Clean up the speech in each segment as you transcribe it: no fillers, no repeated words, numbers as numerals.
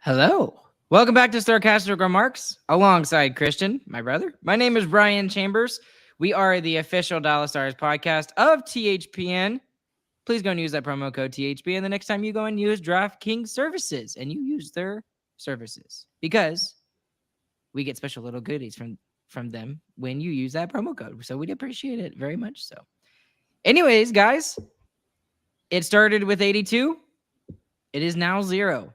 Hello. Welcome back to Sarcastic Remarks alongside Christian, my brother. My name is Brian Chambers. We are the official Dallas Stars podcast of THPN. Please go and use that promo code THPN the next time you go and use DraftKings services and you use their services because we get special little goodies from them when you use that promo code. So we'd appreciate it very much so. Anyways, guys, it started with 82. It is now 0.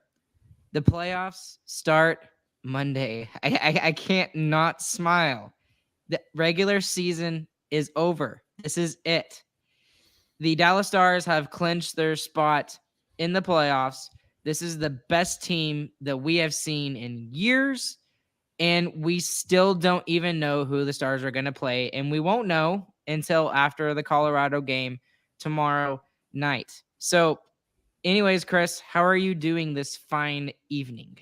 The playoffs start Monday. I can't not smile. The regular season is over. This is it. The Dallas Stars have clinched their spot in the playoffs. This is the best team that we have seen in years, and we still don't even know who the Stars are going to play, and we won't know until after the Colorado game tomorrow night. So, anyways, Chris, how are you doing this fine evening?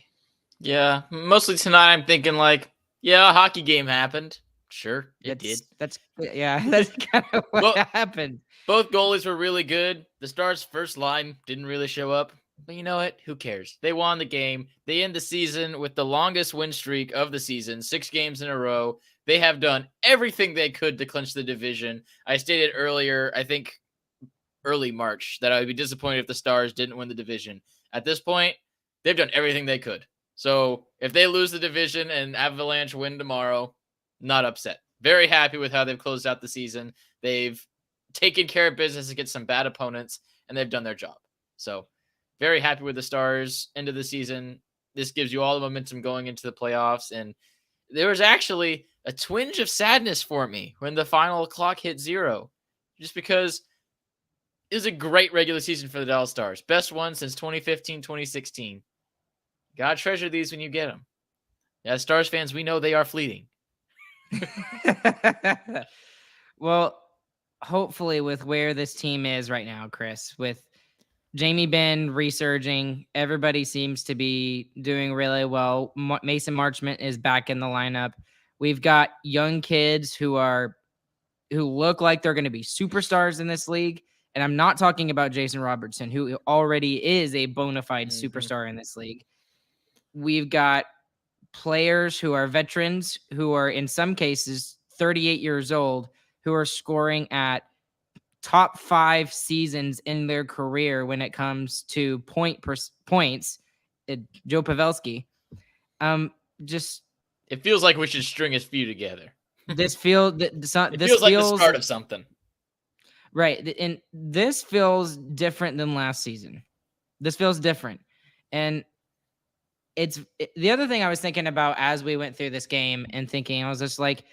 Yeah, mostly tonight I'm thinking a hockey game happened. Sure, it did. That's kind of what happened. Both goalies were really good. The Stars' first line didn't really show up. But you know what? Who cares? They won the game. They end the season with the longest win streak of the season, 6 games in a row. They have done everything they could to clinch the division. I stated earlier, I think early March, that I would be disappointed if the Stars didn't win the division. At this point, they've done everything they could. So if they lose the division and Avalanche win tomorrow, not upset. Very happy with how they've closed out the season. They've taken care of business against some bad opponents, and they've done their job. So very happy with the Stars end of the season. This gives you all the momentum going into the playoffs. And there was actually a twinge of sadness for me when the final clock hit 0, just because it was a great regular season for the Dallas Stars. Best one since 2015, 2016. Gotta treasure these when you get them. Yeah, Stars fans, we know they are fleeting. Well, hopefully with where this team is right now, Chris, with Jamie Benn resurging, everybody seems to be doing really well. Mason Marchment is back in the lineup. We've got young kids who look like they're going to be superstars in this league. And I'm not talking about Jason Robertson, who already is a bona fide superstar in this league. We've got players who are veterans, who are in some cases 38 years old, who are scoring at top 5 seasons in their career when it comes to points. Joe Pavelski. It feels like we should string a few together. This feels like the start of something. Right. And this feels different than last season. This feels different. And the other thing I was thinking about as we went through this game and thinking, I was just like,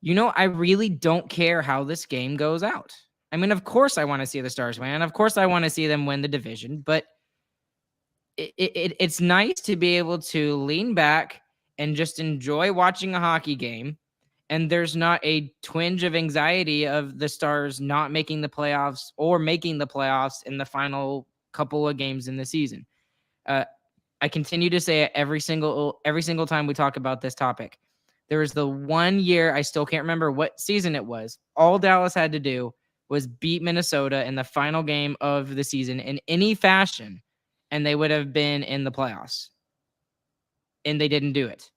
I really don't care how this game goes out. I mean, of course I want to see the Stars win. And of course I want to see them win the division, but it's nice to be able to lean back and just enjoy watching a hockey game. And there's not a twinge of anxiety of the Stars not making the playoffs or making the playoffs in the final couple of games in the season. I continue to say it every single time we talk about this topic. There was the one year, I still can't remember what season it was. All Dallas had to do was beat Minnesota in the final game of the season in any fashion, and they would have been in the playoffs. And they didn't do it.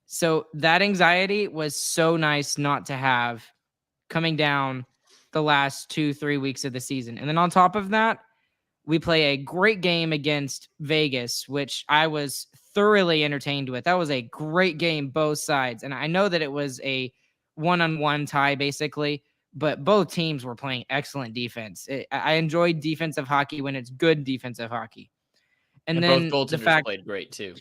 So that anxiety was so nice not to have coming down the last 2-3 weeks of the season. And then on top of that, we play a great game against Vegas, which I was thoroughly entertained with. That was a great game, both sides. And I know that it was a one-on-one tie, basically, but both teams were playing excellent defense. I enjoyed defensive hockey when it's good defensive hockey. And then both goaltenders played great, too.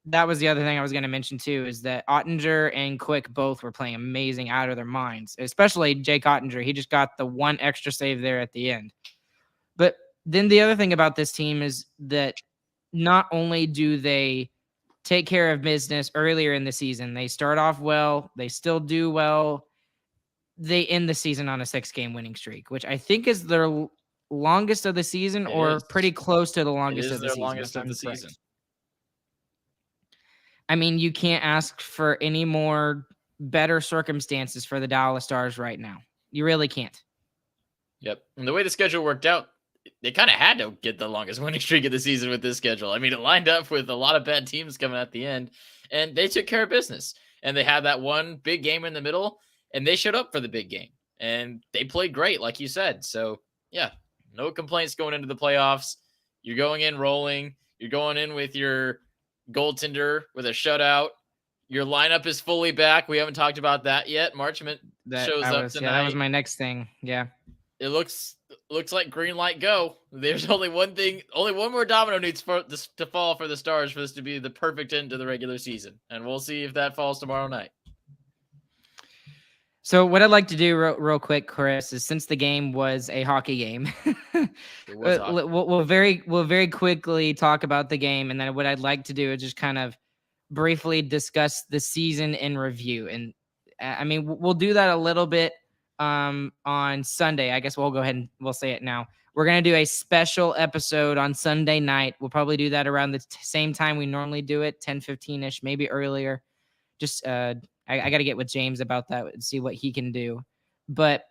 That was the other thing I was going to mention, too, is that Ottinger and Quick both were playing amazing out of their minds, especially Jake Ottinger. He just got the one extra save there at the end. But then the other thing about this team is that not only do they take care of business earlier in the season, they start off well, they still do well, they end the season on a 6-game winning streak, which I think is their longest of the season pretty close to the longest of the season. Longest of the season. I mean, you can't ask for any more better circumstances for the Dallas Stars right now. You really can't. Yep. And the way the schedule worked out, they kind of had to get the longest winning streak of the season with this schedule. I mean, it lined up with a lot of bad teams coming at the end, and they took care of business. And they had that one big game in the middle, and they showed up for the big game. And they played great, like you said. So, yeah, no complaints going into the playoffs. You're going in rolling. You're going in with your goaltender with a shutout. Your lineup is fully back. We haven't talked about that yet. Marchment shows up tonight. Yeah, that was my next thing. Yeah. It looks like green light go. There's only one more domino needs for this to fall for the Stars for this to be the perfect end to the regular season. And we'll see if that falls tomorrow night. So what I'd like to do real quick, Chris, is since the game was a hockey game, we'll very quickly talk about the game, and then what I'd like to do is just kind of briefly discuss the season in review. And I mean, we'll do that a little bit on Sunday. I guess we'll go ahead and we'll say it now. We're going to do a special episode on Sunday night. We'll probably do that around the same time we normally do it, 10:15-ish, maybe earlier. Just I got to get with James about that and see what he can do. But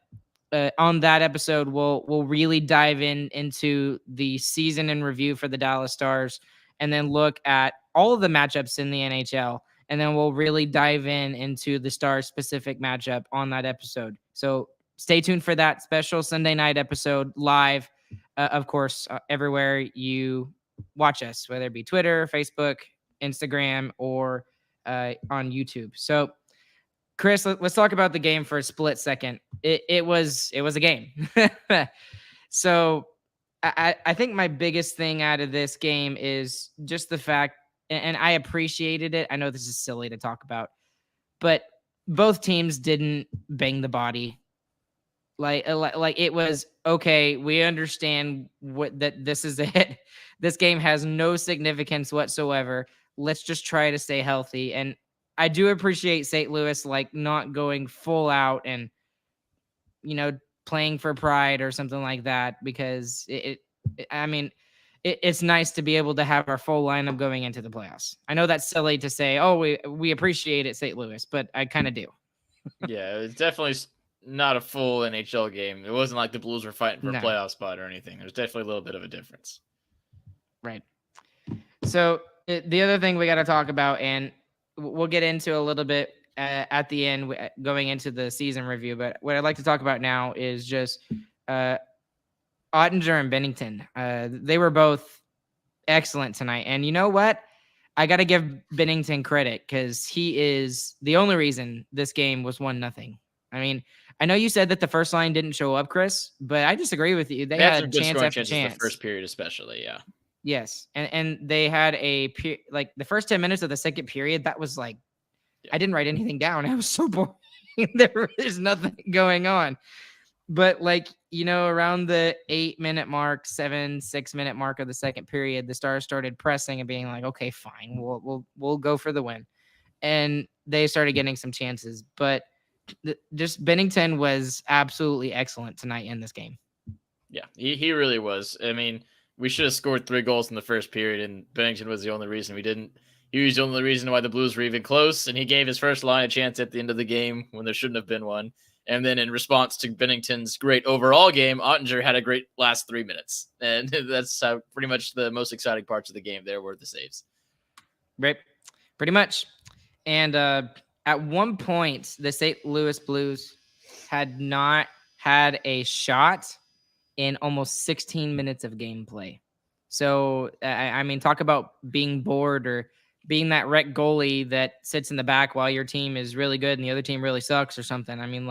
on that episode, we'll really dive into the season in review for the Dallas Stars, and then look at all of the matchups in the NHL. And then we'll really dive into the Stars specific matchup on that episode. So stay tuned for that special Sunday night episode live, of course, everywhere you watch us, whether it be Twitter, Facebook, Instagram, or on YouTube. So Chris, let's talk about the game for a split second. It was a game. So I think my biggest thing out of this game is just the fact, and I appreciated it. I know this is silly to talk about, but both teams didn't bang the body. Like it was okay. We understand that this is it. This game has no significance whatsoever. Let's just try to stay healthy. And I do appreciate St. Louis, like, not going full out and, playing for pride or something like that, because it's nice to be able to have our full lineup going into the playoffs. I know that's silly to say, oh, we appreciate it, St. Louis, but I kind of do. Yeah, it's definitely not a full NHL game. It wasn't like the Blues were fighting for a playoff spot or anything. There's definitely a little bit of a difference. Right. So the other thing we got to talk about, and we'll get into a little bit at the end going into the season review, but what I'd like to talk about now is just Oettinger and Binnington. They were both excellent tonight. And you know what? I got to give Binnington credit because he is the only reason this game was 1-0. I mean, I know you said that the first line didn't show up, Chris, but I disagree with you. They had chance after chance. The first period especially, yeah. Yes, and they had like the first 10 minutes of the second period, that was like, yeah. I didn't write anything down. I was so bored. There was nothing going on. But around the 8-minute mark, 6-minute mark of the second period, the Stars started pressing and being like, okay, fine, we'll go for the win. And they started getting some chances. But just Binnington was absolutely excellent tonight in this game. Yeah, he really was. I mean, we should have scored 3 goals in the first period, and Binnington was the only reason we didn't. He was the only reason why the Blues were even close, and he gave his first line a chance at the end of the game when there shouldn't have been one. And then in response to Binnington's great overall game, Oettinger had a great last 3 minutes. And that's pretty much the most exciting parts of the game there were the saves. Right, pretty much. And at one point, the St. Louis Blues had not had a shot in almost 16 minutes of gameplay. So, I mean, talk about being bored or being that wreck goalie that sits in the back while your team is really good and the other team really sucks or something. I mean, it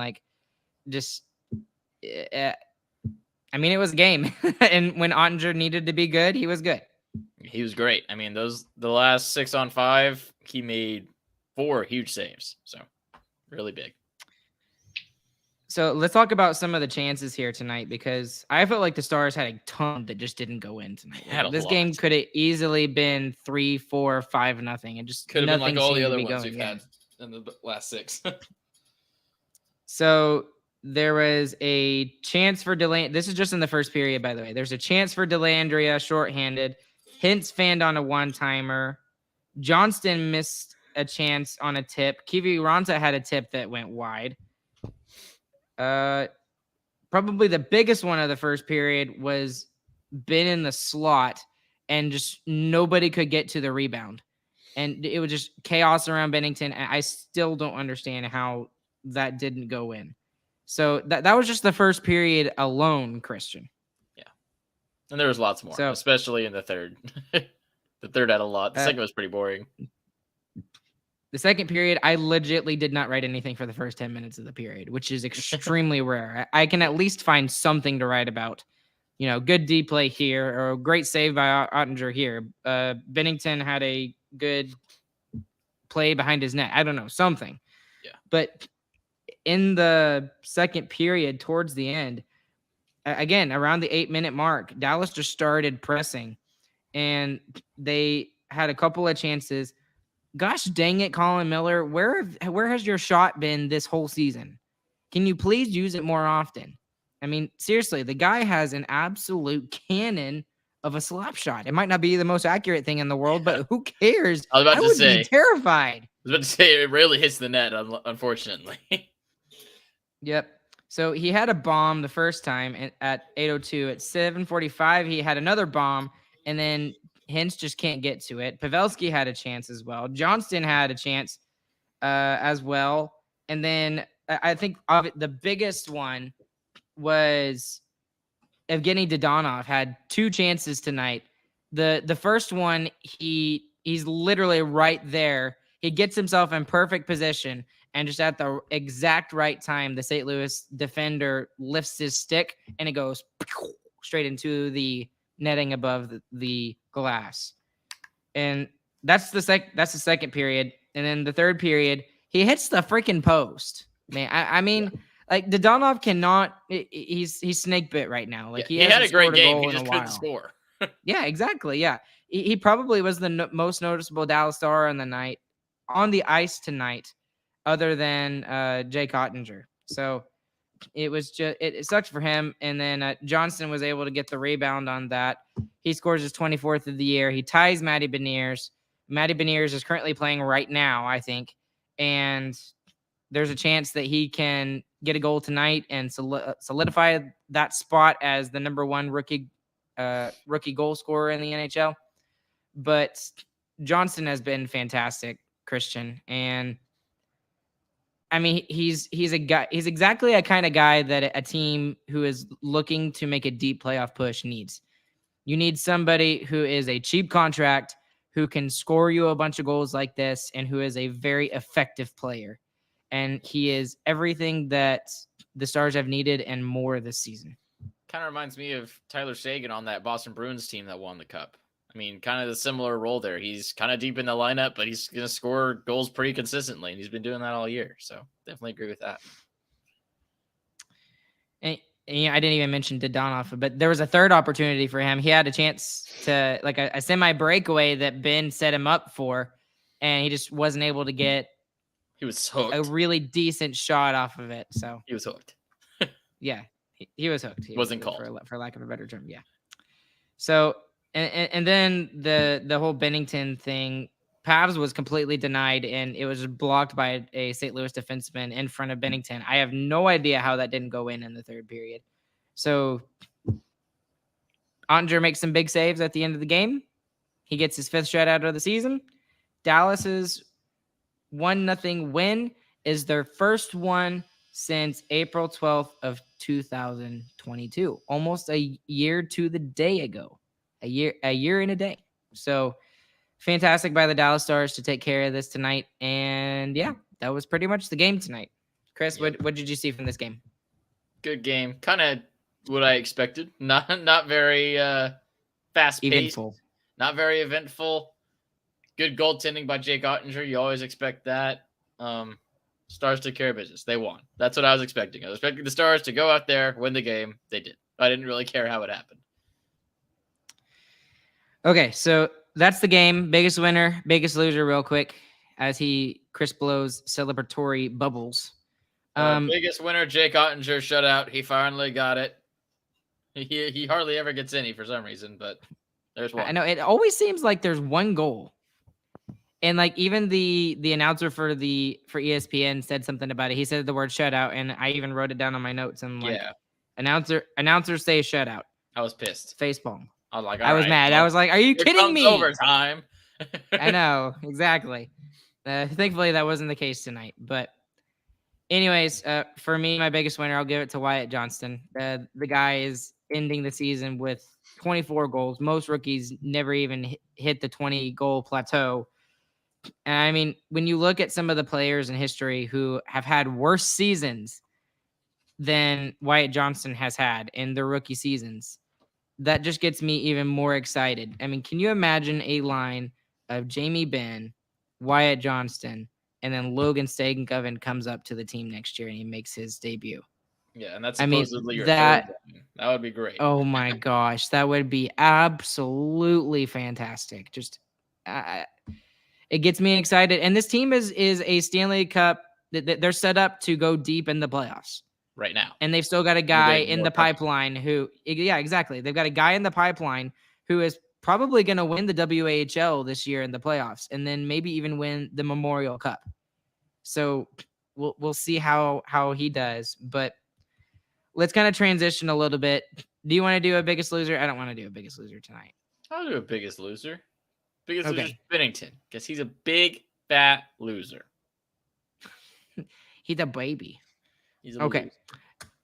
was a game. And when Oettinger needed to be good, he was good. He was great. I mean, the last 6-on-5, he made 4 huge saves. So, really big. So let's talk about some of the chances here tonight, because I felt like the Stars had a ton that just didn't go in tonight. This game could have easily been 3, 4, 5-0, and just could have been like all the other ones we've had in the last 6. So there was a chance for Delandria. This is just in the first period, by the way. There's a chance for Delandria, shorthanded. Hintz fanned on a one-timer. Johnston missed a chance on a tip. Kiviranta had a tip that went wide. Probably the biggest one of the first period was been in the slot and just nobody could get to the rebound. And it was just chaos around Bennington. And I still don't understand how that didn't go in. So that was just the first period alone, Christian. Yeah. And there was lots more, especially in the third. The third had a lot. The second was pretty boring. The second period, I legitimately did not write anything for the first 10 minutes of the period, which is extremely rare. I can at least find something to write about. Good D play here, or a great save by Ottinger here. Bennington had a good play behind his net. I don't know, something. Yeah. But in the second period, towards the end, again, around the 8-minute mark, Dallas just started pressing, and they had a couple of chances. Gosh dang it, Colin Miller, where has your shot been this whole season? Can you please use it more often? I mean, seriously, the guy has an absolute cannon of a slap shot. It might not be the most accurate thing in the world, but who cares? I was about to would say, be terrified. I was about to say it rarely hits the net, unfortunately. Yep. So he had a bomb the first time at 8:02. At 7:45, he had another bomb, and then Hintz just can't get to it. Pavelski had a chance as well. Johnston had a chance as well. And then I think the biggest one was Evgeny Dodonov had 2 chances tonight. The first one, he's literally right there. He gets himself in perfect position, and just at the exact right time, the St. Louis defender lifts his stick, and it goes straight into the netting above the glass. And that's the second period. And then the third period, he hits the freaking post. Man, I mean, like, Dodonov cannot. He's snake bit right now. Like, he had a great game. He just couldn't score. Yeah, exactly. Yeah, he probably was the most noticeable Dallas Star on the ice tonight, other than Jake Ottinger. So it was just it sucked for him. And then Johnston was able to get the rebound on that. He scores his 24th of the year. He ties Matty Beniers. Matty Beniers is currently playing right now, I think, and there's a chance that he can get a goal tonight and solidify that spot as the number 1 rookie goal scorer in the NHL. But Johnston has been fantastic, Christian, and I mean, he's a guy. He's exactly a kind of guy that a team who is looking to make a deep playoff push needs. You need somebody who is a cheap contract, who can score you a bunch of goals like this, and who is a very effective player. And he is everything that the Stars have needed and more this season. Kind of reminds me of Tyler Seguin on that Boston Bruins team that won the Cup. I mean, kind of the similar role there. He's kind of deep in the lineup, but he's going to score goals pretty consistently, and he's been doing that all year. So definitely agree with that. And I didn't even mention Dodonov, but there was a third opportunity for him. He had a chance to, like, a semi breakaway that Ben set him up for, and he just wasn't able to get He was hooked. a really decent shot off of it. So He was hooked. yeah, he was hooked. He wasn't called, for lack of a better term. Yeah. So and then the whole Bennington thing, Pavs was completely denied, and it was blocked by a St. Louis defenseman in front of Bennington. I have no idea how that didn't go in the third period. So Ottinger makes some big saves at the end of the game. He gets his 5th shutout of the season. Dallas's 1-0 win is their first one since April 12th of 2022, almost a year to the day ago, a year and a day. So fantastic by the Dallas Stars to take care of this tonight. And yeah, that was pretty much the game tonight. Chris, what did you see from this game? Good game. Kind of what I expected. Not very fast paced. Not very eventful. Good goaltending by Jake Ottinger. You always expect that. Stars took care of business. They won. That's what I was expecting. I was expecting the Stars to go out there, win the game. They did. I didn't really care how it happened. Okay, so that's the game. Biggest winner, biggest loser, real quick, as Chris blows celebratory bubbles. Biggest winner, Jake Ottinger shutout. He finally got it. He hardly ever gets any for some reason, but there's one. I know it always seems like there's one goal. And like even the announcer for ESPN said something about it. He said the word shutout, and I even wrote it down on my notes. And like, announcers say shutout. I was pissed. Facepalm. I was like, I was "Alright, mad. I well, was like, "Are you here kidding comes me?" overtime." I know, exactly. Thankfully, that wasn't the case tonight. But anyways, for me, my biggest winner, I'll give it to Wyatt Johnston. The guy is ending the season with 24 goals. Most rookies never even hit the 20-goal plateau. And I mean, when you look at some of the players in history who have had worse seasons than Wyatt Johnston has had in their rookie seasons, that just gets me even more excited. I mean, can you imagine a line of Jamie Benn, Wyatt Johnston, and then Logan Stankoven comes up to the team next year and he makes his debut? Yeah, and that's I mean, supposedly your third that, one. That would be great. oh my gosh, that would be absolutely fantastic. Just, it gets me excited. And this team is a Stanley Cup. They're set up to go deep in the playoffs. Right now. And they've still got a They're guy getting in more the comfortable. pipeline who, yeah, exactly. They've got a guy in the pipeline who is probably going to win the WHL this year in the playoffs, and then maybe even win the Memorial Cup. So we'll see how he does. But let's kind of transition a little bit. Do you want to do a biggest loser? I don't want to do a biggest loser tonight. I'll do a biggest loser. Biggest Okay. loser is Bennington because he's a big fat loser. He's a baby. He's a Okay.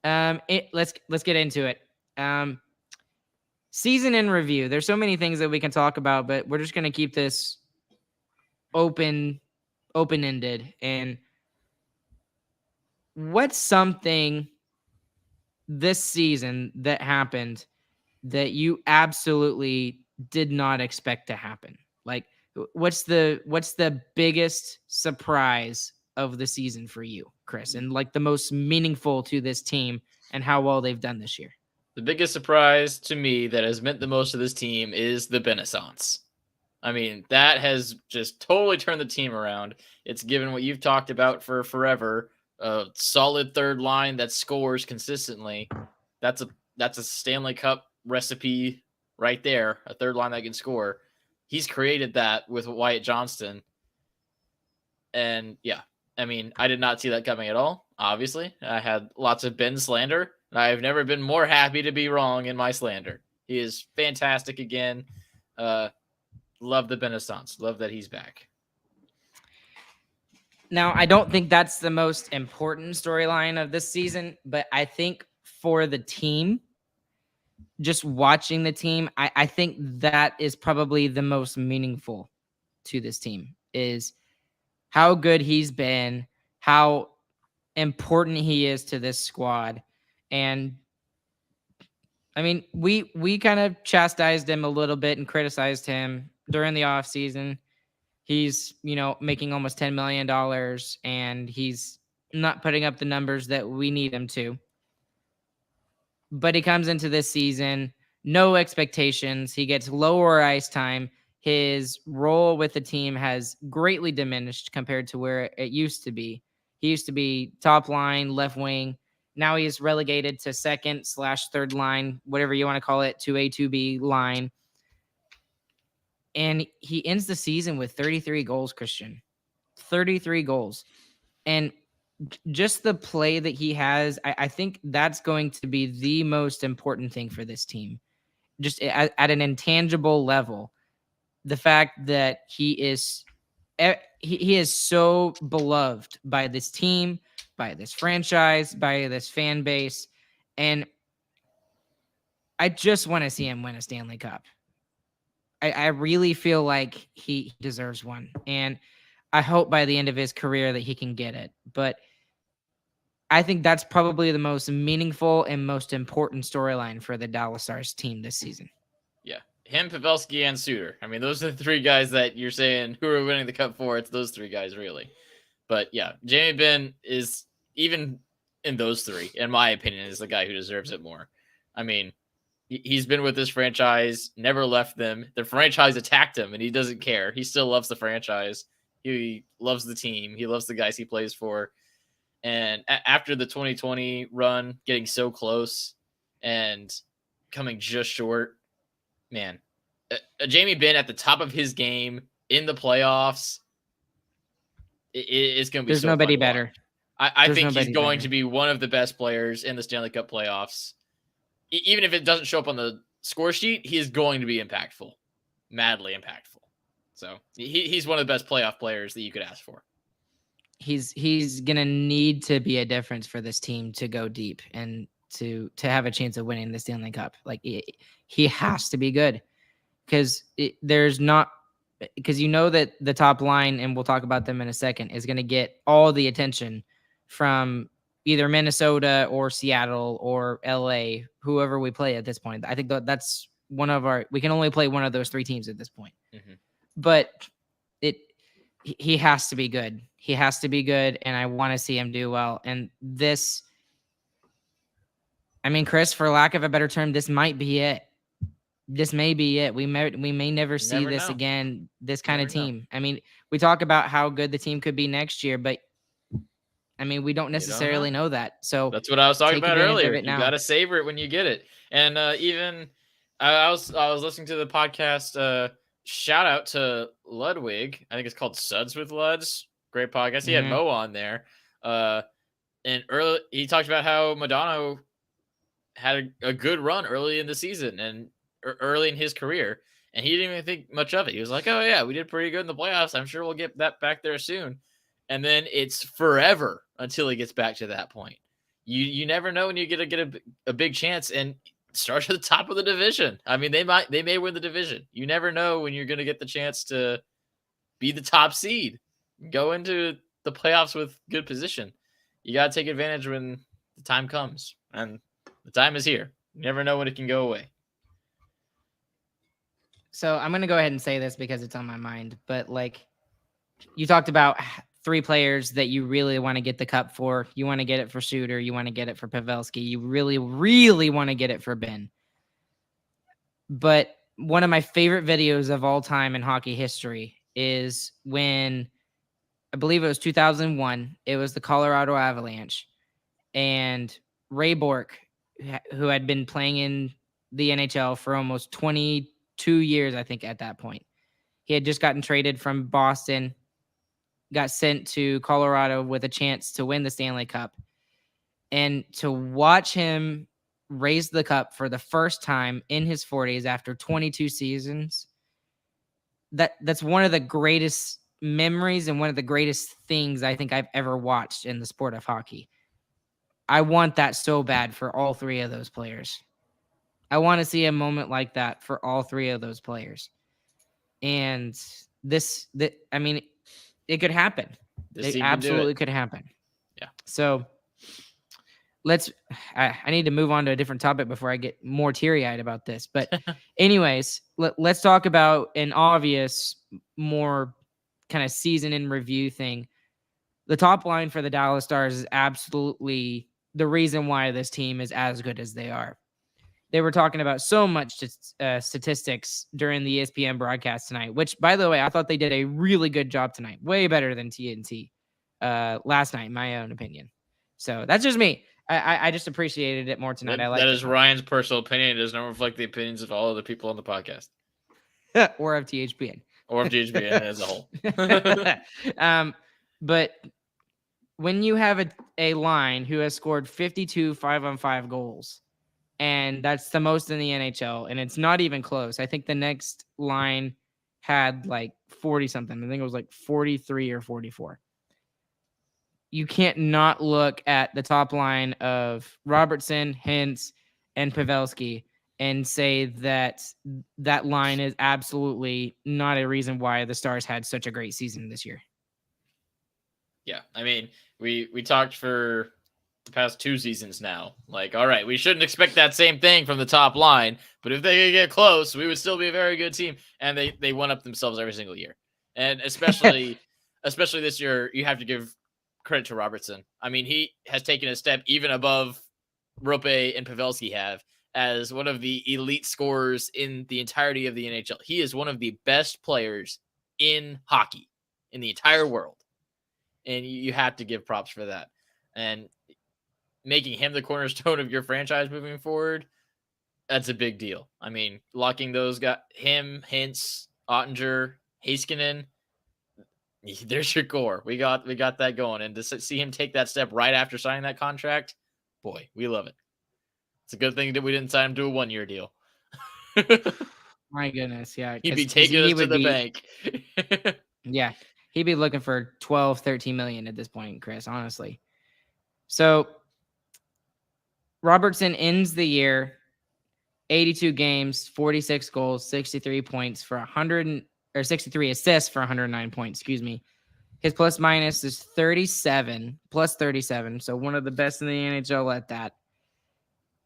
loser. Let's get into it. Season in review. There's so many things that we can talk about, but we're just going to keep this open-ended. And what's something this season that happened that you absolutely did not expect to happen? Like, what's the biggest surprise of the season for you, Chris, and like the most meaningful to this team and how well they've done this year? The biggest surprise to me that has meant the most to this team is the Renaissance. I mean, that has just totally turned the team around. It's given what you've talked about for forever, a solid third line that scores consistently. That's a Stanley Cup recipe right there, a third line that can score. He's created that with Wyatt Johnston. And yeah, I mean, I did not see that coming at all. Obviously, I had lots of Ben slander. I've never been more happy to be wrong in my slander. He is fantastic again. Love the Renaissance. Love that he's back. Now, I don't think that's the most important storyline of this season, but I think for the team, just watching the team, I think that is probably the most meaningful to this team, is how good he's been, how important he is to this squad. And I mean, we kind of chastised him a little bit and criticized him during the offseason. He's, making almost $10 million and he's not putting up the numbers that we need him to. But he comes into this season, no expectations. He gets lower ice time. His role with the team has greatly diminished compared to where it used to be. He used to be top line, left wing. Now he's relegated to second/third line, whatever you want to call it, 2A, 2B line. And he ends the season with 33 goals, Christian. 33 goals. And just the play that he has, I think that's going to be the most important thing for this team. Just at an intangible level, the fact that he is so beloved by this team, by this franchise, by this fan base. And I just want to see him win a Stanley Cup. I really feel like he deserves one. And I hope by the end of his career that he can get it. But I think that's probably the most meaningful and most important storyline for the Dallas Stars team this season. Yeah. Him, Pavelski, and Suter. I mean, those are the three guys that you're saying who are winning the cup for. It's those three guys, really. But yeah, Jamie Benn is, even in those three, in my opinion, is the guy who deserves it more. I mean, he's been with this franchise, never left them. The franchise attacked him, and he doesn't care. He still loves the franchise. He loves the team. He loves the guys he plays for. And after the 2020 run, getting so close and coming just short, man, a Jamie Benn at the top of his game in the playoffs, it's going to be There's so nobody fun to better. watch. I think he's nobody going better. to be one of the best players in the Stanley Cup playoffs. even if it doesn't show up on the score sheet, he is going to be impactful, madly impactful. So he's one of the best playoff players that you could ask for. He's gonna need to be a difference for this team to go deep and to have a chance of winning the Stanley Cup. Like he has to be good because there's not because you know that the top line, and we'll talk about them in a second, is going to get all the attention from either Minnesota or Seattle or LA, whoever we play at this point. I think that's one of we can only play one of those three teams at this point. Mm-hmm. But he has to be good. He has to be good, and I want to see him do well. And this, I mean, Chris, for lack of a better term, this might be it. This may be it. We may never see this again, this kind of team. I mean, we talk about how good the team could be next year, but I mean, we don't necessarily know that. So that's what I was talking about earlier. You got to savor it when you get it. And even I was listening to the podcast. Shout out to Ludwig. I think it's called Suds with Luds. Great podcast. He had Mo on there. And early he talked about how Modano had a good run early in the season and early in his career, and he didn't even think much of it. He was like, "Oh yeah, we did pretty good in the playoffs. I'm sure we'll get that back there soon." And then it's forever until he gets back to that point. You never know when you get a big chance, and start at the top of the division. I mean, they may win the division. You never know when you're going to get the chance to be the top seed, go into the playoffs with good position. You got to take advantage when the time comes, and the time is here. You never know when it can go away. So I'm going to go ahead and say this because it's on my mind, but like you talked about three players that you really want to get the cup for. You want to get it for Suter. You want to get it for Pavelski. You really, really want to get it for Benn. But one of my favorite videos of all time in hockey history is when I believe it was 2001. It was the Colorado Avalanche, and Ray Bourque, who had been playing in the NHL for almost 22 years, I think at that point. He had just gotten traded from Boston, got sent to Colorado with a chance to win the Stanley Cup. And to watch him raise the cup for the first time in his 40s after 22 seasons, that's one of the greatest memories and one of the greatest things I think I've ever watched in the sport of hockey. I want that so bad for all three of those players. I want to see a moment like that for all three of those players. And I mean, it could happen. It absolutely could happen. Yeah. So I need to move on to a different topic before I get more teary-eyed about this. But anyways, let's talk about an obvious, more kind of season in review thing. The top line for the Dallas Stars is absolutely the reason why this team is as good as they are. They were talking about so much statistics during the ESPN broadcast tonight, which, by the way, I thought they did a really good job tonight. Way better than TNT last night, in my own opinion. So that's just me. I just appreciated it more tonight. That is Ryan's personal opinion. It does not reflect the opinions of all of the people on the podcast. Or of THPN. Or of THPN as a whole. But when you have a line who has scored 52 5-on-5 goals, and that's the most in the NHL, and it's not even close. I think the next line had like 40 something. I think it was like 43 or 44. You can't not look at the top line of Robertson, Hintz, and Pavelski and say that that line is absolutely not a reason why the Stars had such a great season this year. Yeah, I mean, we talked for the past 2 seasons now. Like, all right, we shouldn't expect that same thing from the top line, but if they could get close, we would still be a very good team. And they one up themselves every single year. And especially this year, you have to give credit to Robertson. I mean, he has taken a step even above Rope and Pavelski have as one of the elite scorers in the entirety of the NHL. He is one of the best players in hockey in the entire world. And you have to give props for that. And making him the cornerstone of your franchise moving forward, that's a big deal. I mean, locking those guys, him, Hintz, Ottinger, Heiskanen, there's your core. We got that going. And to see him take that step right after signing that contract, boy, we love it. It's a good thing that we didn't sign him to a 1-year deal. My goodness, yeah. He'd be 'cause taking he us to would the be, bank. yeah, he'd be looking for 12, 13 million at this point, Chris, honestly. So Robertson ends the year 82 games, 46 goals, 63 points for 63 assists for 109 points, excuse me. His plus minus is 37, plus 37. So one of the best in the NHL at that.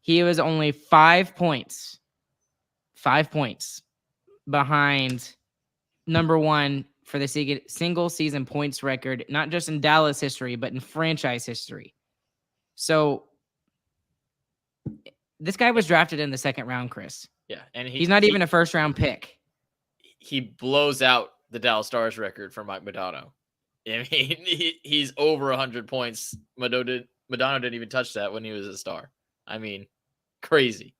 He was only 5 points behind number one for the single season points record, not just in Dallas history, but in franchise history. So this guy was drafted in the second round, Chris. Yeah, and he's not even a first round pick. He blows out the Dallas Stars record for Mike Modano. I mean, he's over 100 points. Modano didn't even touch that when he was a Star. I mean, crazy.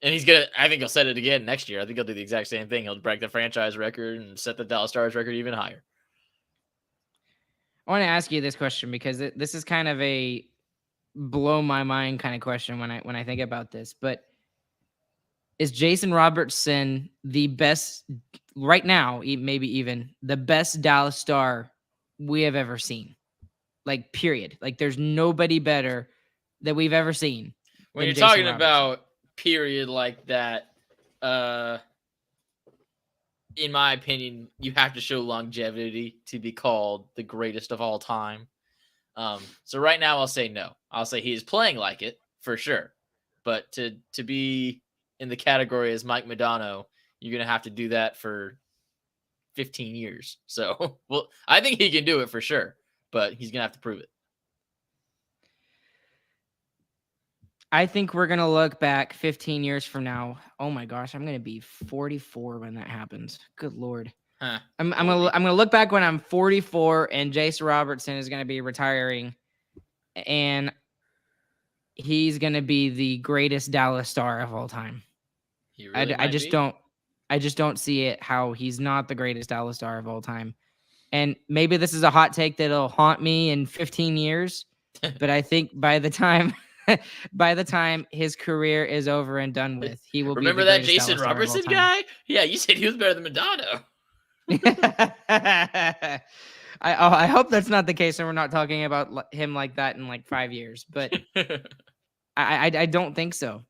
And I think he'll set it again next year. I think he'll do the exact same thing. He'll break the franchise record and set the Dallas Stars record even higher. I want to ask you this question because this is kind of a blow my mind kind of question when I think about this. But is Jason Robertson the best right now, maybe even the best Dallas Star we have ever seen? Like, period. Like, there's nobody better that we've ever seen. When you're talking about period like that, in my opinion, you have to show longevity to be called the greatest of all time. So right now I'll say no. I'll say he is playing like it for sure. But to be in the category as Mike Modano, you're going to have to do that for 15 years. So, well, I think he can do it for sure, but he's going to have to prove it. I think we're going to look back 15 years from now. Oh my gosh, I'm going to be 44 when that happens. Good Lord. Huh. I'm going to look back when I'm 44 and Jason Robertson is going to be retiring and he's going to be the greatest Dallas Star of all time. Really I just don't see it how he's not the greatest Dallas Star of all time. And maybe this is a hot take that'll haunt me in 15 years, but I think by the time his career is over and done with, he will Remember be the that Jason Robertson guy? Yeah, you said he was better than Modano. I hope that's not the case and we're not talking about him like that in like 5 years, but I don't think so.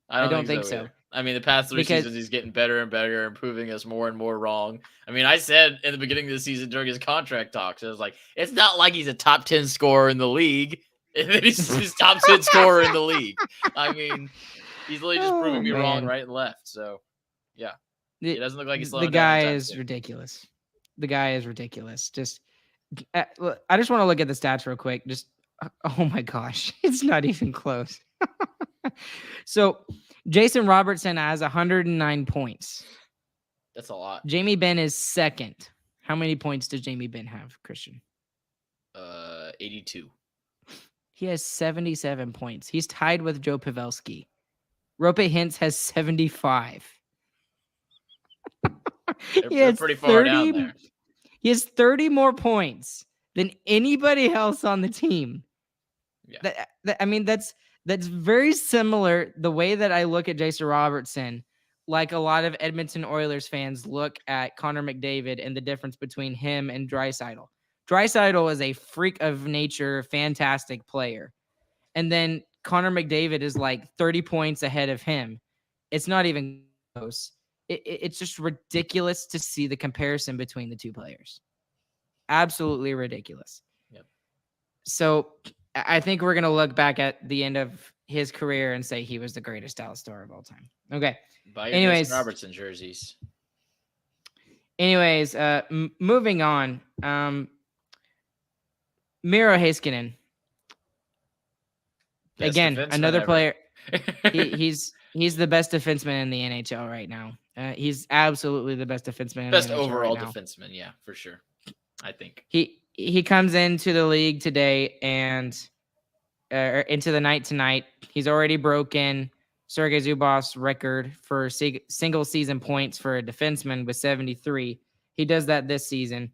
I don't think so. I mean, the past 3 seasons, he's getting better and better and proving us more and more wrong. I mean, I said in the beginning of the season during his contract talks, I was like, it's not like he's a top 10 scorer in the league. He's top 10 scorer in the league. I mean, he's really just proving me wrong right and left. So, yeah. It doesn't look like he's slowing down. The guy is ridiculous. The guy is ridiculous. Just, I just want to look at the stats real quick. Just, oh my gosh, it's not even close. So, Jason Robertson has 109 points. That's a lot. Jamie Benn is second. How many points does Jamie Benn have, Christian? 82. He has 77 points. He's tied with Joe Pavelski. Roope Hintz has 75. They're pretty far down there. He has 30 more points than anybody else on the team. Yeah. I mean, that's very similar. The way that I look at Jason Robertson, like a lot of Edmonton Oilers fans look at Connor McDavid and the difference between him and Draisaitl. Draisaitl is a freak of nature, fantastic player. And then Connor McDavid is like 30 points ahead of him. It's not even close. It's just ridiculous to see the comparison between the two players. Absolutely ridiculous. Yep. So I think we're going to look back at the end of his career and say he was the greatest Dallas Star of all time. Okay. Buy your Jason Robertson jerseys. Anyways, moving on. Miro Heiskanen. Best again, another ever. player. He's the best defenseman in the NHL right now. He's absolutely the best defenseman. In Best the NHL overall right now. defenseman, yeah, for sure. I think he comes into the league today and into the night tonight. He's already broken Sergei Zubov's record for single season points for a defenseman with 73. He does that this season.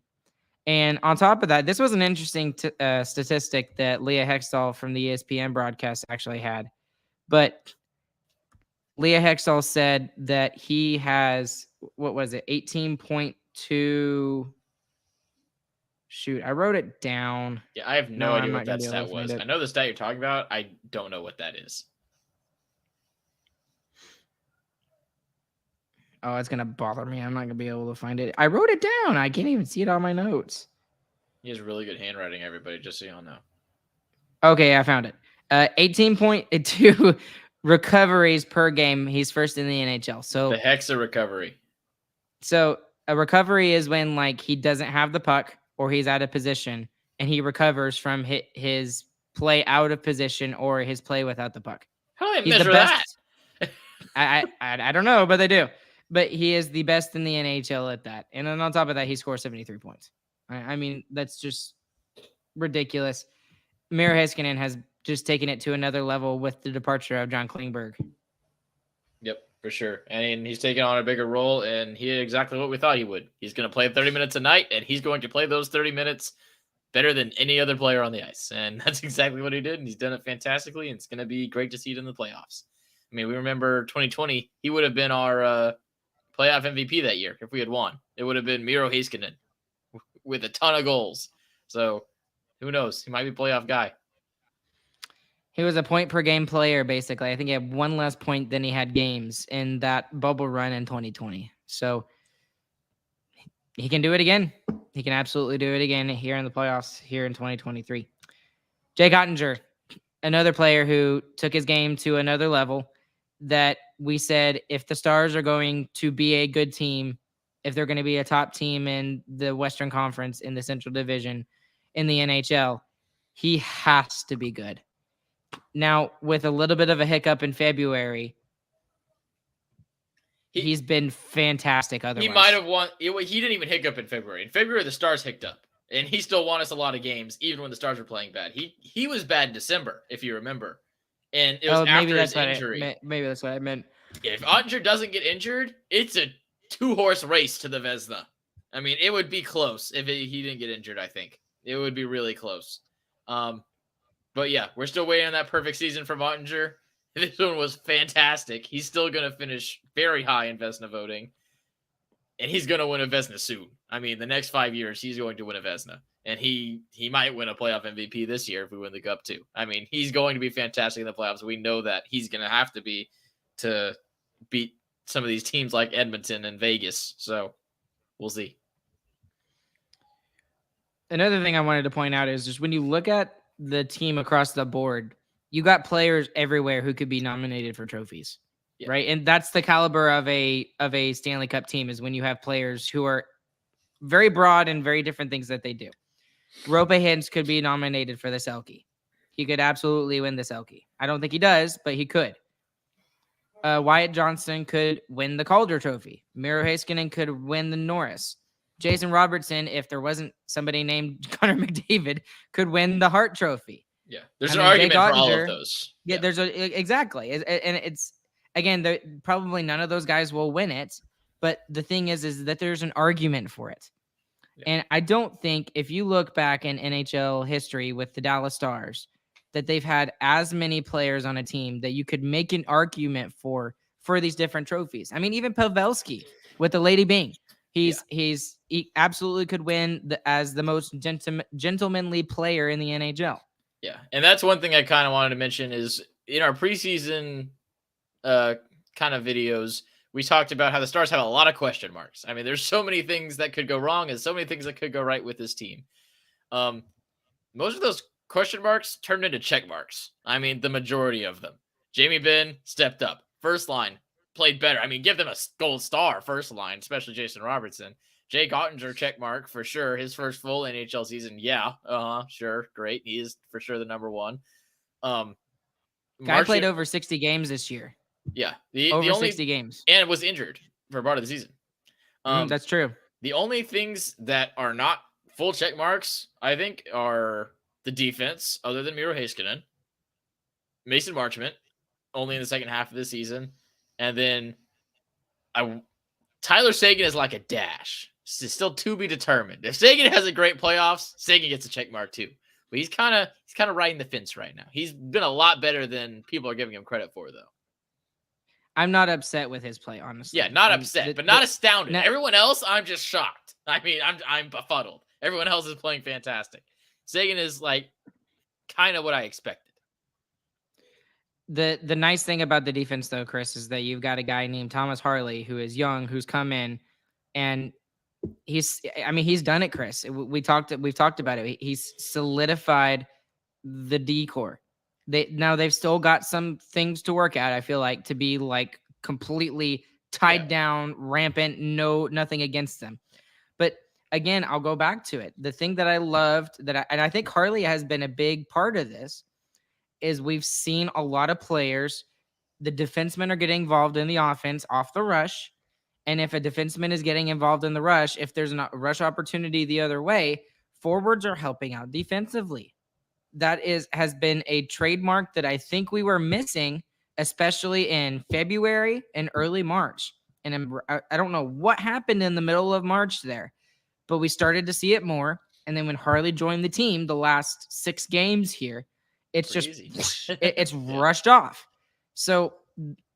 And on top of that, this was an interesting statistic that Leah Hextall from the ESPN broadcast actually had. But Leah Hextall said that he has, what was it, 18.2. Shoot, I wrote it down. Yeah, I have no No, idea I'm what not gonna that be able stat to find was. it. I know the stat you're talking about. I don't know what that is. Oh, it's gonna bother me. I'm not gonna be able to find it. I wrote it down. I can't even see it on my notes. He has really good handwriting, everybody, just so y'all know. Okay, I found it. 18.2 recoveries per game. He's first in the NHL. The Hexa recovery. So a recovery is when like he doesn't have the puck or he's out of position and he recovers from his play out of position or his play without the puck. How do they He's the measure best. that? I don't know, but they do. But he is the best in the NHL at that. And then on top of that, he scores 73 points. I mean, that's just ridiculous. Miro Heiskanen has just taken it to another level with the departure of John Klingberg. Yep, for sure. And he's taking on a bigger role, and he did exactly what we thought he would. He's going to play 30 minutes a night, and he's going to play those 30 minutes better than any other player on the ice. And that's exactly what he did, and he's done it fantastically, and it's going to be great to see it in the playoffs. I mean, we remember 2020, he would have been our playoff MVP that year if we had won. It would have been Miro Heiskanen with a ton of goals. So who knows? He might be a playoff guy. He was a point per game player, basically. I think he had one less point than he had games in that bubble run in 2020. So he can do it again. He can absolutely do it again here in the playoffs here in 2023. Jake Oettinger, another player who took his game to another level that we said if the Stars are going to be a good team, if they're going to be a top team in the Western Conference, in the Central Division, in the NHL, he has to be good. Now, with a little bit of a hiccup in February, he's been fantastic otherwise. He might have won. He didn't even hiccup in February. In February, the Stars hiccuped up, and he still won us a lot of games, even when the Stars were playing bad. He was bad in December, if you remember, and it was after his injury. Maybe that's what I meant. If Oettinger doesn't get injured, it's a 2-horse race to the Vezina. I mean, it would be close if he didn't get injured, I think. It would be really close. But yeah, we're still waiting on that perfect season from Oettinger. This one was fantastic. He's still going to finish very high in Vezina voting. And he's going to win a Vezina soon. I mean, the next 5 years, he's going to win a Vezina. And he might win a playoff MVP this year if we win the Cup too. I mean, he's going to be fantastic in the playoffs. We know that he's going to have to be to beat some of these teams like Edmonton and Vegas. So we'll see. Another thing I wanted to point out is just when you look at the team across the board, you got players everywhere who could be nominated for trophies, right? And that's the caliber of a Stanley Cup team, is when you have players who are very broad and very different things that they do. Roope Hintz could be nominated for the Selke. He could absolutely win the Selke. I don't think he does, but he could. Wyatt Johnston could win the Calder Trophy. Miro Heiskanen could win the Norris. Jason Robertson, if there wasn't somebody named Connor McDavid, could win the Hart Trophy. Yeah, there's an argument for all of those. Yeah, there's exactly, and it's again, probably none of those guys will win it, but the thing is that there's an argument for it. Yeah. And I don't think, if you look back in NHL history with the Dallas Stars, that they've had as many players on a team that you could make an argument for these different trophies. I mean, even Pavelski with the Lady Byng. He absolutely could win as the most gentlemanly player in the NHL. Yeah, and that's one thing I kind of wanted to mention is in our preseason kind of videos, we talked about how the Stars have a lot of question marks. I mean, there's so many things that could go wrong and so many things that could go right with this team. Most of those question marks turned into check marks. I mean, the majority of them. Jamie Benn stepped up. First line, played better. I mean, give them a gold star first line, especially Jason Robertson. Jake Oettinger, check mark for sure. His first full NHL season. Yeah. Sure. Great. He is for sure the number one. Guy played over 60 games this year. Yeah. Over 60 games. And was injured for part of the season. That's true. The only things that are not full check marks, I think, are the defense, other than Miro Heiskanen. Mason Marchment, only in the second half of the season. And then Tyler Seguin is like a dash. It's still to be determined. If Seguin has a great playoffs, Seguin gets a check mark too. But he's kind of riding the fence right now. He's been a lot better than people are giving him credit for, though. I'm not upset with his play, honestly. Yeah, not upset, but not astounded. now- Everyone else, I'm just shocked. I mean, I'm befuddled. Everyone else is playing fantastic. Seguin is like kind of what I expected. The nice thing about the defense, though, Chris, is that you've got a guy named Thomas Harley who is young, who's come in, and he's done it, Chris. We've talked about it. He's solidified the decor. They've still got some things to work at, I feel like, to be like completely tied down, rampant, nothing against them. But again, I'll go back to it. The thing that I loved and I think Harley has been a big part of this is we've seen a lot of players, the defensemen are getting involved in the offense off the rush. And if a defenseman is getting involved in the rush, if there's a rush opportunity the other way, forwards are helping out defensively. That has been a trademark that I think we were missing, especially in February and early March. And I don't know what happened in the middle of March there, but we started to see it more. And then when Harley joined the team, the last 6 games here, it's Crazy. just it's rushed off. So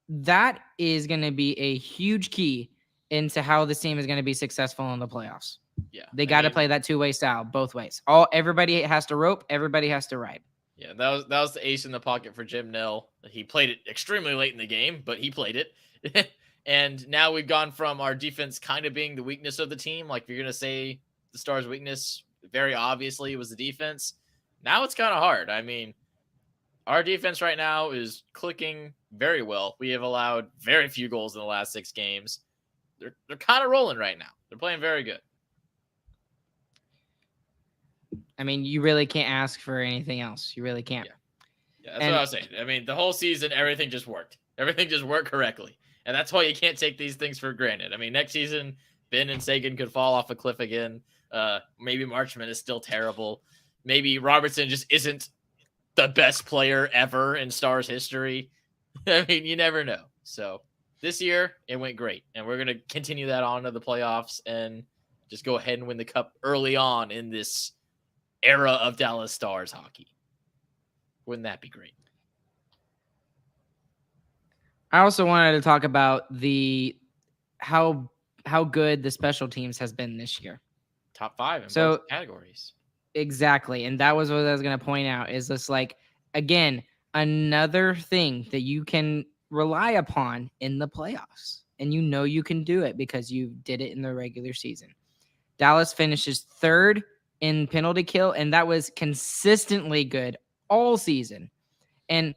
that is going to be a huge key into how this team is going to be successful in the playoffs. Yeah, they got to play that 2-way style both ways. Everybody has to rope, everybody has to ride. Yeah, that was the ace in the pocket for Jim Nill. He played it extremely late in the game, but he played it. And now we've gone from our defense kind of being the weakness of the team. Like, if you're going to say the Stars' weakness, very obviously was the defense. Now it's kind of hard. I mean, our defense right now is clicking very well. We have allowed very few goals in the last 6 games. They're kind of rolling right now. They're playing very good. I mean, you really can't ask for anything else. You really can't. Yeah, that's what I was saying. I mean, the whole season, everything just worked. Everything just worked correctly. And that's why you can't take these things for granted. I mean, next season, Ben and Seguin could fall off a cliff again. Maybe Marchment is still terrible. Maybe Robertson just isn't the best player ever in Stars history. I mean, you never know. So this year, it went great. And we're going to continue that on to the playoffs and just go ahead and win the cup early on in this era of Dallas Stars hockey. Wouldn't that be great? I also wanted to talk about how good the special teams has been this year. Top 5 in both categories. Exactly. And that was what I was going to point out is this, like, again, another thing that you can rely upon in the playoffs. And you know you can do it because you did it in the regular season. Dallas finishes 3rd in penalty kill, and that was consistently good all season. And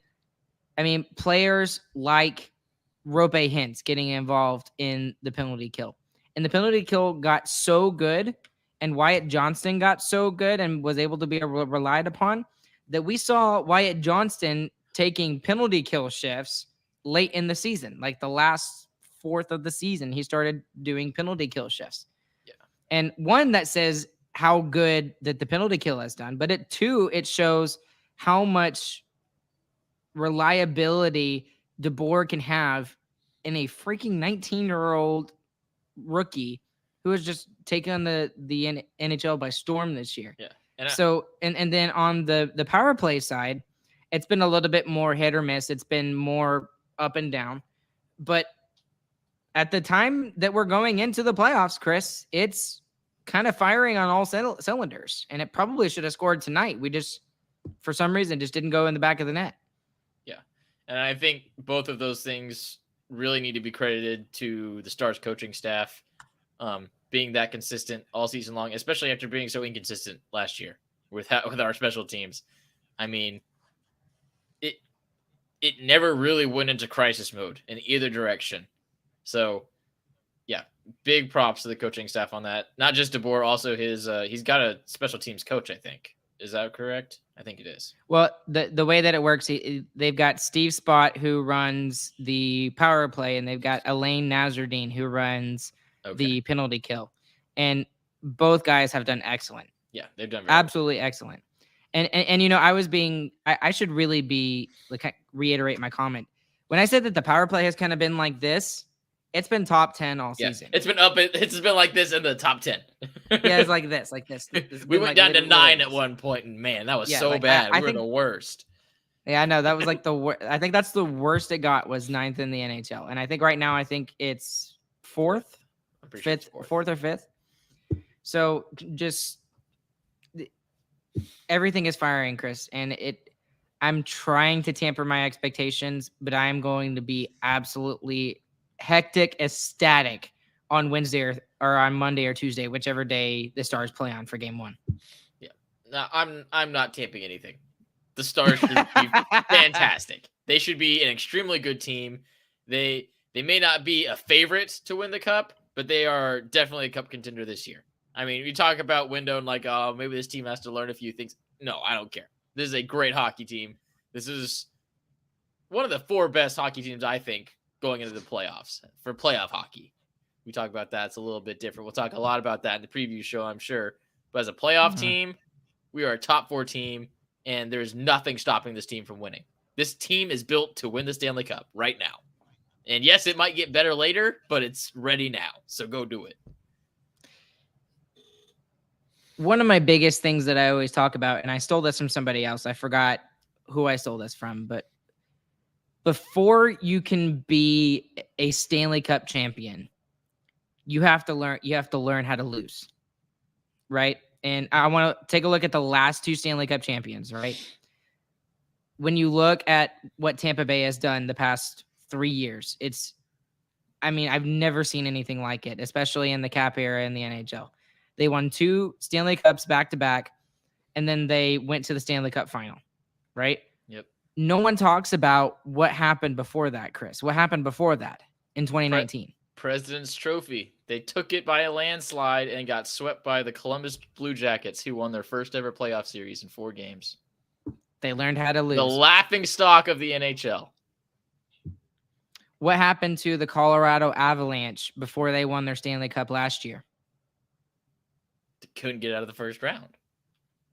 I mean, players like Rope Hintz getting involved in the penalty kill. And the penalty kill got so good, and Wyatt Johnston got so good and was able to be relied upon, that we saw Wyatt Johnston taking penalty kill shifts late in the season. Like the last 4th of the season, he started doing penalty kill shifts. Yeah. And one, that says how good that the penalty kill has done, but it shows how much reliability DeBoer can have in a freaking 19-year-old rookie who has just taken the NHL by storm this year. Yeah. And then on the power play side, it's been a little bit more hit or miss. It's been more up and down. But at the time that we're going into the playoffs, Chris, it's kind of firing on all cylinders. And it probably should have scored tonight. We just, for some reason, just didn't go in the back of the net. Yeah. And I think both of those things really need to be credited to the Stars coaching staff being that consistent all season long, especially after being so inconsistent last year with our special teams. I mean, it never really went into crisis mode in either direction. So, yeah, big props to the coaching staff on that. Not just DeBoer, also he's got a special teams coach, I think. Is that correct? I think it is. Well, the way that it works, they've got Steve Spott, who runs the power play, and they've got Elaine Nazardine, who runs the penalty kill. And both guys have done excellent. Yeah, they've done absolutely excellent. And you know, I should really be, like, reiterate my comment. When I said that the power play has kind of been like this, It's been top 10 all Yeah, season. it's been up. It's been like this in the top 10. Yeah, it's like this. It's We been went like down to 9 literally at one point, and man, that was Yeah, so like, bad. I We were think the worst. Yeah, I know that was like I think that's the worst it got was 9th in the NHL, and I think right now it's fourth, I'm pretty sure it's fourth or fifth. So just everything is firing, Chris, and I'm trying to tamper my expectations, but I am going to be absolutely hectic, ecstatic on Wednesday or on Monday or Tuesday, whichever day the Stars play on for Game 1. Yeah, no, I'm not tamping anything. The Stars should be fantastic. They should be an extremely good team. They may not be a favorite to win the cup, but they are definitely a cup contender this year. I mean, we talk about Window and like, oh, maybe this team has to learn a few things. No, I don't care. This is a great hockey team. This is one of the 4 best hockey teams, I think, going into the playoffs for playoff hockey. We talk about that. It's a little bit different. We'll talk a lot about that in the preview show, I'm sure. But as a playoff team, we are a top 4 team, and there's nothing stopping this team from winning. This team is built to win the Stanley Cup right now. And yes, it might get better later, but it's ready now. So go do it. One of my biggest things that I always talk about, and I stole this from somebody else. I forgot who I stole this from, but before you can be a Stanley Cup champion, you have to learn how to lose. Right? And I want to take a look at the last 2 Stanley Cup champions, right? When you look at what Tampa Bay has done the past 3 years, I've never seen anything like it, especially in the cap era in the NHL. They won 2 Stanley Cups back-to-back, and then they went to the Stanley Cup final, right? Yep. No one talks about what happened before that, Chris. What happened before that in 2019? President's Trophy. They took it by a landslide and got swept by the Columbus Blue Jackets, who won their first ever playoff series in 4 games. They learned how to lose. The laughing stock of the NHL. What happened to the Colorado Avalanche before they won their Stanley Cup last year? They couldn't get out of the first round.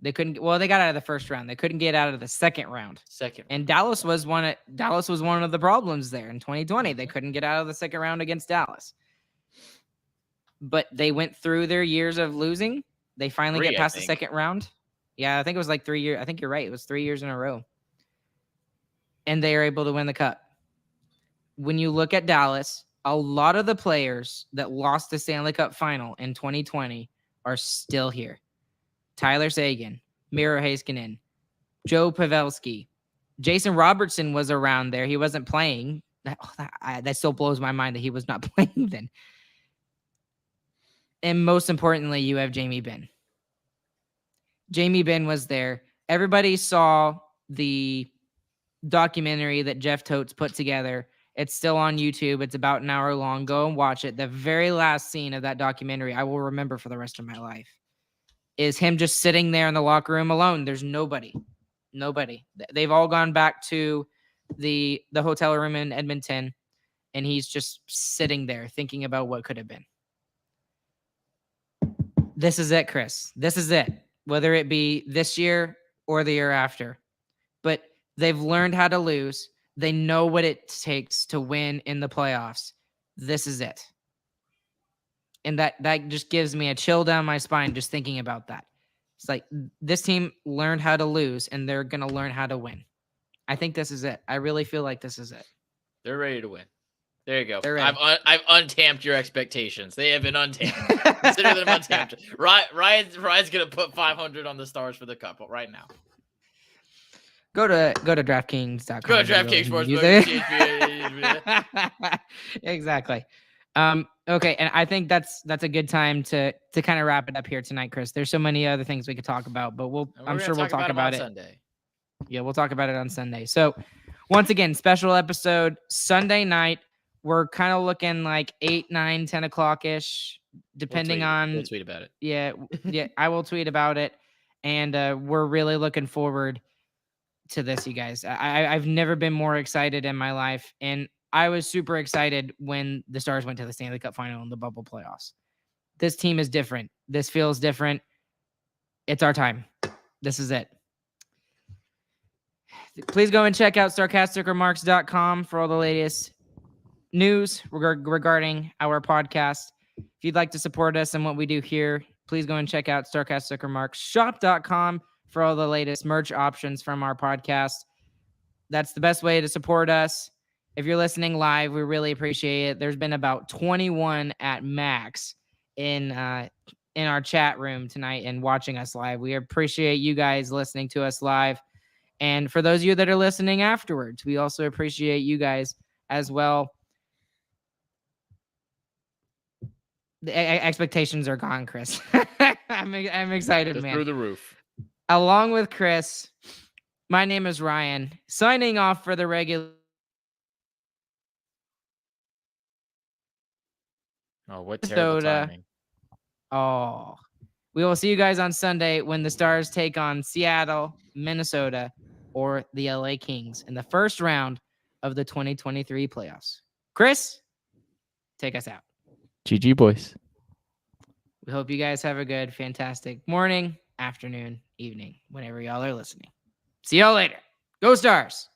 They couldn't. Well, they got out of the first round. They couldn't get out of the second round. And Dallas was one of the problems there in 2020. They couldn't get out of the second round against Dallas. But they went through their years of losing. They finally get past the second round. Yeah, I think it was like 3 years. I think you're right. It was 3 years in a row. And they are able to win the cup. When you look at Dallas, a lot of the players that lost the Stanley Cup final in 2020 are still here. Tyler Seguin, Miro Heiskanen, Joe Pavelski. Jason Robertson was around there. He wasn't playing. That still blows my mind that he was not playing then. And most importantly, you have Jamie Benn. Jamie Benn was there. Everybody saw the documentary that Jeff Totes put together. It's still on YouTube. It's about an hour long. Go and watch it. The very last scene of that documentary, I will remember for the rest of my life, is him just sitting there in the locker room alone. There's nobody. They've all gone back to the hotel room in Edmonton, and he's just sitting there thinking about what could have been. This is it, Chris. This is it. Whether it be this year or the year after. But they've learned how to lose. They know what it takes to win in the playoffs. This is it. And that just gives me a chill down my spine just thinking about that. It's like this team learned how to lose, and they're going to learn how to win. I think this is it. I really feel like this is it. They're ready to win. There you go. I've untamped your expectations. They have been untamped. Consider them untamped. Ryan's gonna put 500 on the Stars for the cup right now. Go to DraftKings.com. Go to DraftKings Sportsbook. Exactly. Okay, and I think that's a good time to kind of wrap it up here tonight, Chris. There's so many other things we could talk about, but I'm sure we'll talk about it Sunday. Yeah, we'll talk about it on Sunday. So once again, special episode Sunday night. We're kind of looking like 8, 9, 10 o'clock ish, depending on. We'll tweet about it. Yeah, I will tweet about it, and we're really looking forward to this, you guys. I've never been more excited in my life, and I was super excited when the Stars went to the Stanley Cup final in the bubble playoffs. This team is different. This feels different. It's our time. This is it. Please go and check out sarcasticremarks.com for all the latest news regarding our podcast. If you'd like to support us and what we do here, please go and check out StarcastStickerMarksShop.com for all the latest merch options from our podcast. That's the best way to support us. If you're listening live, we really appreciate it. There's been about 21 at max in our chat room tonight and watching us live. We appreciate you guys listening to us live. And for those of you that are listening afterwards, we also appreciate you guys as well. The expectations are gone, Chris. I'm excited, Just man. through the roof. Along with Chris, my name is Ryan, signing off for the regular. Oh, what terrible timing. Oh, we will see you guys on Sunday when the Stars take on Seattle, Minnesota, or the LA Kings in the first round of the 2023 playoffs. Chris, take us out. GG, boys. We hope you guys have a good, fantastic morning, afternoon, evening, whenever y'all are listening. See y'all later. Go Stars.